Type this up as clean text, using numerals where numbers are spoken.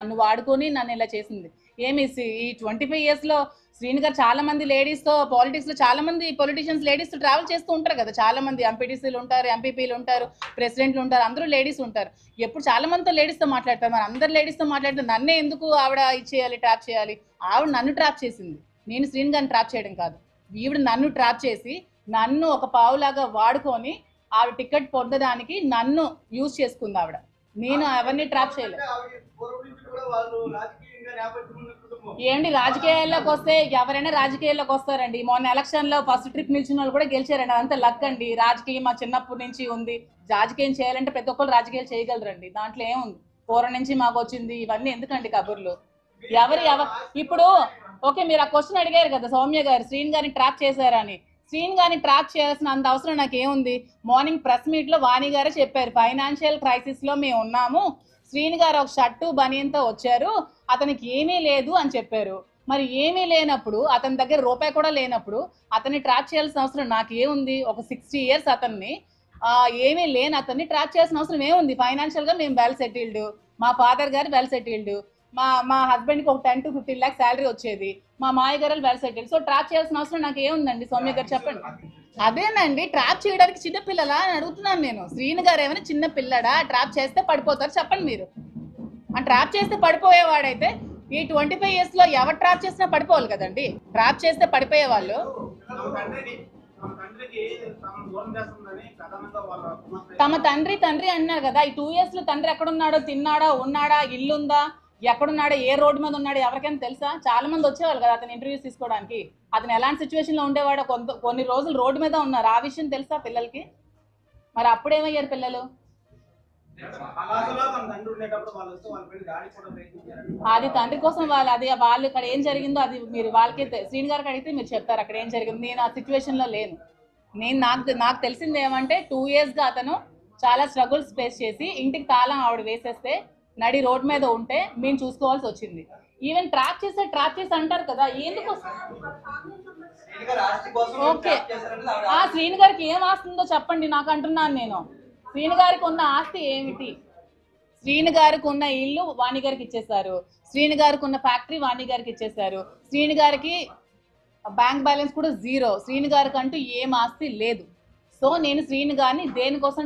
నన్ను వాడుకొని నన్ను ఇలా చేసింది. ఏమి ఈ 25 ఇయర్స్‌లో శ్రీను గారు చాలా మంది లేడీస్‌తో పాలిటిక్స్‌లో చాలా మంది పొలిటీషియన్స్ లేడీస్‌తో ట్రావెల్ చేస్తూ ఉంటారు కదా! చాలా మంది ఎంపీటీసీలు ఉంటారు, ఎంపీపీలు ఉంటారు, ప్రెసిడెంట్లు ఉంటారు, అందరూ లేడీస్ ఉంటారు. ఎప్పుడు చాలా మందితో లేడీస్‌తో మాట్లాడతారు. మరి అందరు లేడీస్‌తో మాట్లాడితే నన్నే ఎందుకు ఆవిడ ఇచ్చేయాలి, ట్రాప్ చేయాలి? ఆవిడ నన్ను ట్రాప్ చేసింది. నేను శ్రీను గారిని ట్రాప్ చేయడం కాదు. ఈవిడ నన్ను ట్రాప్ చేసి నన్ను ఒక పావులాగా వాడుకొని ఆవిడ టికెట్ పొందడానికి నన్ను యూజ్ చేసుకుంది ఆవిడ. నేను ఎవరిని ట్రాప్ చేయలేదు. ఏంటి రాజకీయాల్లోకి వస్తే ఎవరైనా రాజకీయాల్లోకి వస్తారండి. మొన్న ఎలక్షన్ లో ఫస్ట్ ట్రిప్ నిలిచిన వాళ్ళు కూడా గెలిచారండి. అదంతా లక్ అండి. రాజకీయం మా చిన్నప్పటి నుంచి ఉంది. రాజకీయం చేయాలంటే ప్రతి ఒక్కరు రాజకీయాలు చేయగలరండి. దాంట్లో ఏముంది, పూర్వం నుంచి మాకు వచ్చింది. ఇవన్నీ ఎందుకండి కబుర్లు? ఇప్పుడు ఓకే, మీరు ఆ క్వశ్చన్ అడిగారు కదా సౌమ్య గారు, శ్రీను గారిని ట్రాప్ చేశారని. శ్రీను గారిని ట్రాప్ చేయాల్సిన అంత అవసరం నాకేముంది? మార్నింగ్ ప్రెస్ మీట్ లో వాణి గారే చెప్పారు, ఫైనాన్షియల్ క్రైసిస్ లో మేము ఉన్నాము, శ్రీను గారు ఒక షర్టు బనియన్తో వచ్చారు, అతనికి ఏమీ లేదు అని చెప్పారు. మరి ఏమీ లేనప్పుడు, అతని దగ్గర రూపాయి కూడా లేనప్పుడు అతన్ని ట్రాప్ చేయాల్సిన అవసరం నాకేముంది? ఒక 60 ఇయర్స్ అతన్ని ఏమీ లేని అతన్ని ట్రాప్ చేయాల్సిన అవసరం ఏముంది? ఫైనాన్షియల్ గా మేము వెల్ సెటిల్డ్, మా ఫాదర్ గారు వెల్ సెటిల్డ్, మా హస్బెండ్ కి ఒక 10 to 15 lakhs శాలరీ వచ్చేది, మా మాయ గారు వెల్ సెటిల్డ్. సో ట్రాప్ చేయాల్సిన అవసరం నాకు ఏముందండి? సౌమ్య గారు చెప్పండి. అదేనండి, ట్రాప్ చేయడానికి చిన్న పిల్లలా అని అడుగుతున్నాను నేను. శ్రీను గారు ఏమైనా చిన్న పిల్లడా? ట్రాప్ చేస్తే పడిపోతారు చెప్పండి మీరు. ఆ ట్రాప్ చేస్తే పడిపోయేవాడైతే ఈ 25 years లో ఎవరు ట్రాప్ చేసినా పడిపోవాలి కదండి. ట్రాప్ చేస్తే పడిపోయే వాళ్ళు తమ తండ్రి అన్నారు కదా. ఈ 2 years లో తండ్రి ఎక్కడున్నాడో, తిన్నాడా, ఉన్నాడా, ఇల్లుందా, ఎక్కడున్నాడో, ఏ రోడ్డు మీద ఉన్నాడో ఎవరికైనా తెలుసా? చాలా మంది వచ్చేవాళ్ళు కదా అతను ఇంటర్వ్యూస్ తీసుకోవడానికి. అతను ఎలాంటి సిచ్యువేషన్ లో ఉండేవాడో, కొన్ని రోజులు రోడ్డు మీద ఉన్నారు. ఆ విషయం తెలుసా పిల్లలకి? మరి అప్పుడేమయ్యారు పిల్లలు? అది తండ్రి కోసం వాళ్ళు ఇక్కడ ఏం జరిగిందో అది మీరు వాళ్ళకి శ్రీను గారికి అడిగితే మీరు చెప్తారు అక్కడ ఏం జరిగింది. నేను ఆ సిచ్యువేషన్ లో లేను. నాకు తెలిసింది ఏమంటే 2 years గా అతను చాలా స్ట్రగుల్స్ ఫేస్ చేసి ఇంటికి తాళం ఆవిడ వేసేస్తే నడి రోడ్ మీద ఉంటే మేము చూసుకోవాల్సి వచ్చింది. ఈవెన్ ట్రాప్ చేసి అంటారు కదా, ఎందుకు? ఓకే, ఆ శ్రీను గారికి ఏం ఆస్తుందో చెప్పండి నాకు అంటున్నాను నేను. శ్రీను గారికి ఉన్న ఆస్తి ఏమిటి? శ్రీను గారికి ఉన్న ఇల్లు వాణి గారికి ఇచ్చేసారు, శ్రీను గారికి ఉన్న ఫ్యాక్టరీ వాణి గారికి ఇచ్చేసారు, శ్రీను గారికి బ్యాంక్ బ్యాలెన్స్ కూడా 0. శ్రీను గారికి అంటూ ఏం ఆస్తి లేదు. సో నేను శ్రీను గారిని దేనికోసం